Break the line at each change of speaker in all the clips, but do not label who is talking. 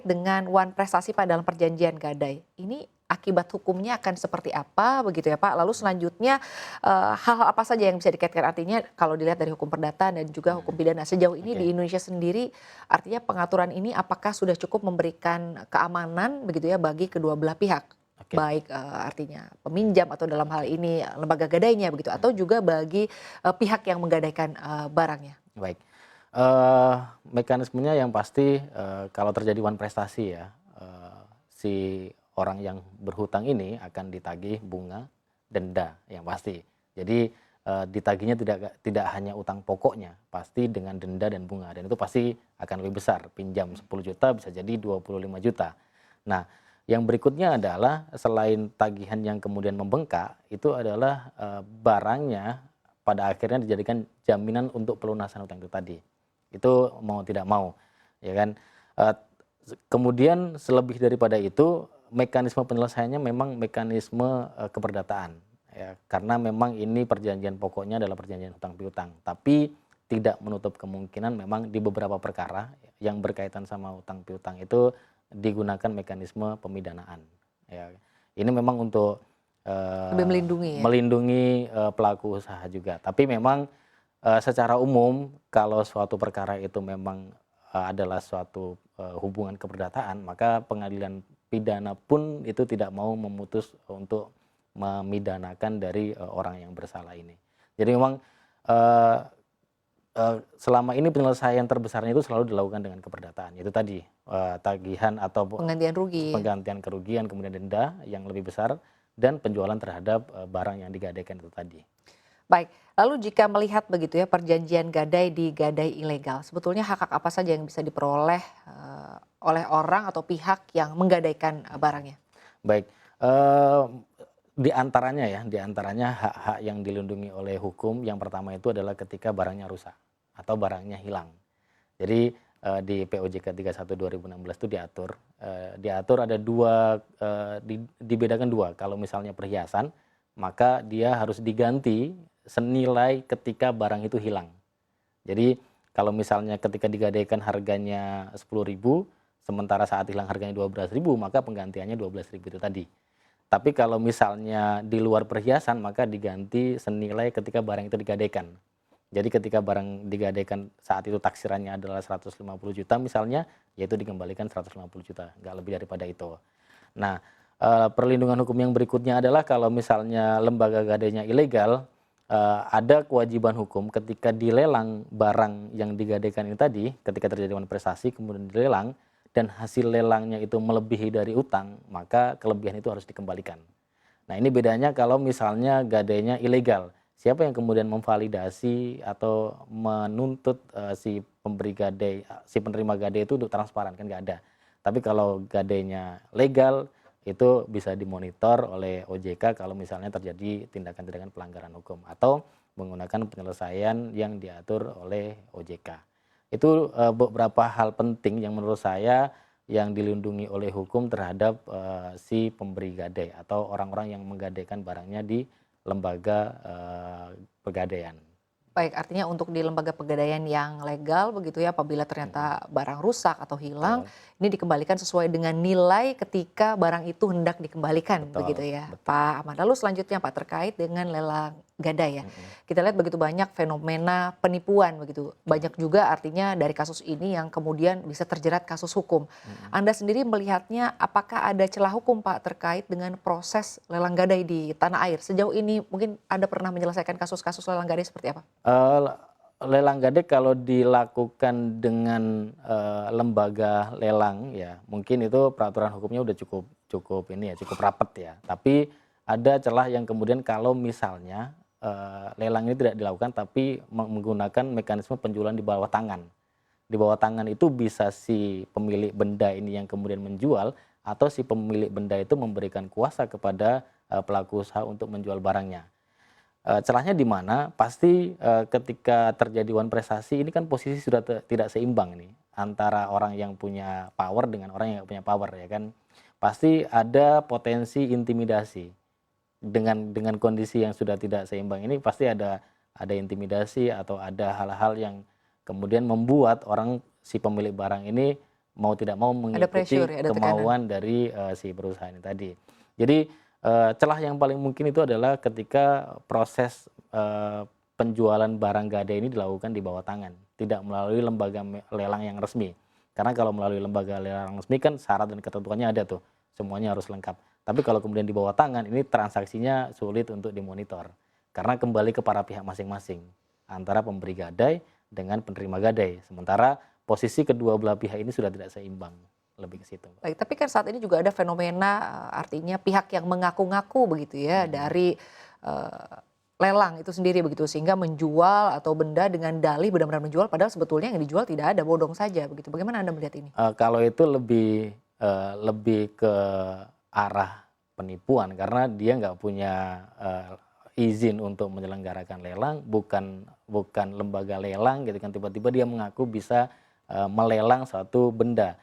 dengan wan prestasi Pak dalam perjanjian gadai. Ini akibat hukumnya akan seperti apa begitu ya Pak? Lalu selanjutnya hal-hal apa saja yang bisa dikaitkan artinya kalau dilihat dari hukum perdata dan juga hukum pidana sejauh ini di
Oke,
Indonesia sendiri artinya pengaturan ini apakah sudah cukup memberikan keamanan begitu ya bagi kedua belah pihak?
oke,
Baik artinya peminjam atau dalam hal
oke.
ini lembaga gadainya begitu atau juga bagi pihak yang menggadaikan barangnya.
Baik, mekanismenya yang pasti, kalau terjadi wan prestasi ya, si orang yang berhutang ini akan ditagih bunga, denda yang pasti. Jadi, ditagihnya tidak hanya utang pokoknya, pasti dengan denda dan bunga dan itu pasti akan lebih besar, pinjam 10 juta bisa jadi 25 juta. Nah, yang berikutnya adalah selain tagihan yang kemudian membengkak, itu adalah, barangnya pada akhirnya dijadikan jaminan untuk pelunasan hutang itu tadi. Itu mau tidak mau, ya kan. Eee, Kemudian selebih daripada itu, mekanisme penyelesaiannya memang mekanisme, keperdataan, ya. Karena memang ini perjanjian pokoknya adalah perjanjian hutang piutang, tapi tidak menutup kemungkinan memang di beberapa perkara yang berkaitan sama hutang piutang itu digunakan mekanisme pemidanaan, ya. Ini memang untuk,
Lebih melindungi ya.
melindungi, pelaku usaha juga. Tapi memang, secara umum kalau suatu perkara itu memang, adalah suatu, hubungan keperdataan, maka pengadilan pidana pun itu tidak mau memutus untuk memidanakan dari, orang yang bersalah ini. Jadi memang, eee selama ini penyelesaian terbesarnya itu selalu dilakukan dengan keperdataan, itu tadi, tagihan atau
Penggantian rugi.
penggantian kerugian, kemudian denda yang lebih besar, dan penjualan terhadap, barang yang digadaikan itu tadi.
Baik, lalu jika melihat begitu ya perjanjian gadai di gadai ilegal, sebetulnya hak-hak apa saja yang bisa diperoleh oleh orang atau pihak yang menggadaikan barangnya?
Baik, di antaranya hak-hak yang dilindungi oleh hukum yang pertama itu adalah ketika barangnya rusak atau barangnya hilang. Jadi, di POJK 31 2016 itu diatur ada dua, dibedakan dua, kalau misalnya perhiasan, maka dia harus diganti senilai ketika barang itu hilang. Jadi kalau misalnya ketika digadaikan harganya 10.000, sementara saat hilang harganya 12.000, maka penggantiannya 12.000 itu tadi. Tapi kalau misalnya di luar perhiasan, maka diganti senilai ketika barang itu digadaikan. Jadi ketika barang digadaikan saat itu taksirannya adalah 150 juta misalnya, yaitu dikembalikan 150 juta, nggak lebih daripada itu. Nah, perlindungan hukum yang berikutnya adalah kalau misalnya lembaga gadainya ilegal, ada kewajiban hukum ketika dilelang barang yang digadaikan ini tadi, ketika terjadi manifestasi kemudian dilelang dan hasil lelangnya itu melebihi dari utang, maka kelebihan itu harus dikembalikan. Nah, ini bedanya kalau misalnya gadainya ilegal. Siapa yang kemudian memvalidasi atau menuntut, si pemberi gadai, si penerima gadai itu untuk transparan, kan nggak ada. Tapi kalau gadainya legal, itu bisa dimonitor oleh OJK kalau misalnya terjadi tindakan-tindakan pelanggaran hukum atau menggunakan penyelesaian yang diatur oleh OJK. Itu, beberapa hal penting yang menurut saya yang dilindungi oleh hukum terhadap, si pemberi gadai atau orang-orang yang menggadaikan barangnya di lembaga, pegadaian.
Baik, artinya untuk di lembaga pegadaian yang legal begitu ya, apabila
Mhm,
ternyata barang rusak atau hilang,
betul,
ini dikembalikan sesuai dengan nilai ketika barang itu hendak dikembalikan begitu
betul,
ya,
betul.
Pak Ahmad. Lalu selanjutnya Pak terkait dengan lelang gadai ya.
Mhm,
Kita lihat begitu banyak fenomena penipuan begitu.
betul.
Banyak juga artinya dari kasus ini yang kemudian bisa terjerat kasus hukum.
Mhm.
Anda sendiri melihatnya apakah ada celah hukum Pak terkait dengan proses lelang gadai di tanah air? Sejauh ini mungkin Anda pernah menyelesaikan kasus-kasus lelang gadai seperti apa?
Eee, Lelang gade kalau dilakukan dengan, lembaga lelang ya, mungkin itu peraturan hukumnya udah cukup cukup ini ya, cukup rapet ya. Tapi ada celah yang kemudian kalau misalnya, lelang ini tidak dilakukan tapi menggunakan mekanisme penjualan di bawah tangan. Di bawah tangan itu bisa si pemilik benda ini yang kemudian menjual atau si pemilik benda itu memberikan kuasa kepada, pelaku usaha untuk menjual barangnya. Celahnya di mana? Pasti, ketika terjadi wan prestasi ini kan posisi sudah tidak seimbang nih, antara orang yang punya power dengan orang yang nggak punya power ya kan. Pasti ada potensi intimidasi. Dengan kondisi yang sudah tidak seimbang ini pasti ada intimidasi atau ada hal-hal yang kemudian membuat orang si pemilik barang ini mau tidak mau mengikuti
pressure ya, ada tekanan.
kemauan dari si perusahaan ini tadi. Jadi celah yang paling mungkin itu adalah ketika proses penjualan barang gadai ini dilakukan di bawah tangan, tidak melalui lembaga lelang yang resmi. Karena kalau melalui lembaga lelang resmi kan syarat dan ketentuannya ada tuh, semuanya harus lengkap. Tapi kalau kemudian di bawah tangan ini transaksinya sulit untuk dimonitor. Karena kembali ke para pihak masing-masing, antara pemberi gadai dengan penerima gadai. Sementara posisi kedua belah pihak ini sudah tidak seimbang, lebih ke situ.
Baik, tapi kan saat ini juga ada fenomena artinya pihak yang mengaku-ngaku begitu ya dari lelang itu sendiri begitu, sehingga menjual atau benda dengan dalih benar-benar menjual padahal sebetulnya yang dijual tidak ada, bodong saja begitu. Bagaimana Anda melihat ini?
Kalau itu lebih ke arah penipuan karena dia nggak punya izin untuk menyelenggarakan lelang, bukan lembaga lelang gitu kan, tiba-tiba dia mengaku bisa melelang suatu benda.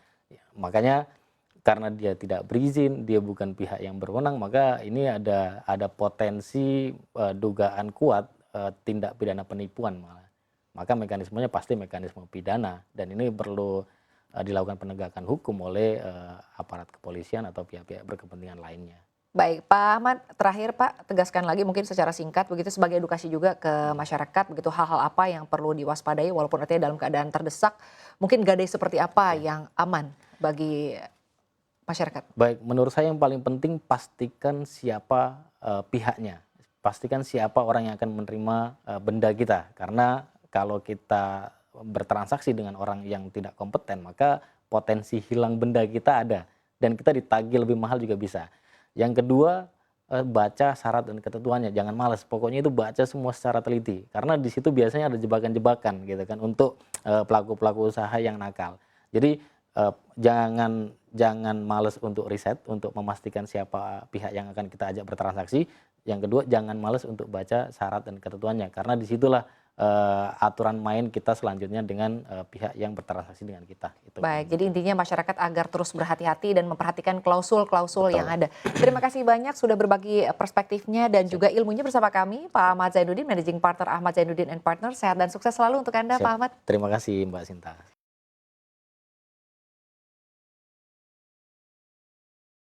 Makanya karena dia tidak berizin, dia bukan pihak yang berwenang, maka ini ada potensi dugaan kuat tindak pidana penipuan malah. Maka mekanismenya pasti mekanisme pidana dan ini perlu dilakukan penegakan hukum oleh aparat kepolisian atau pihak-pihak berkepentingan lainnya.
Baik, Pak Ahmad, terakhir Pak, tegaskan lagi mungkin secara singkat begitu sebagai edukasi juga ke masyarakat begitu, hal-hal apa yang perlu diwaspadai walaupun artinya dalam keadaan terdesak, mungkin gadai seperti apa yang aman bagi masyarakat?
Baik, menurut saya yang paling penting pastikan siapa pihaknya, pastikan siapa orang yang akan menerima benda kita, karena kalau kita bertransaksi dengan orang yang tidak kompeten maka potensi hilang benda kita ada dan kita ditagih lebih mahal juga bisa. Yang kedua, baca syarat dan ketentuannya, jangan malas, pokoknya itu baca semua secara teliti karena di situ biasanya ada jebakan-jebakan gitu kan untuk pelaku-pelaku usaha yang nakal. Jadi jangan malas untuk riset, untuk memastikan siapa pihak yang akan kita ajak bertransaksi. Yang kedua, jangan malas untuk baca syarat dan ketentuannya karena disitulah aturan main kita selanjutnya dengan pihak yang bertransaksi dengan kita. Itu.
Baik, jadi intinya masyarakat agar terus berhati-hati dan memperhatikan klausul-klausul yang ada. Terima kasih banyak sudah berbagi perspektifnya dan juga ilmunya bersama kami, Pak Ahmad Zainuddin, Managing Partner Ahmad Zainuddin and Partner. Sehat dan sukses selalu untuk Anda, Pak Ahmad.
Terima kasih Mbak Sinta.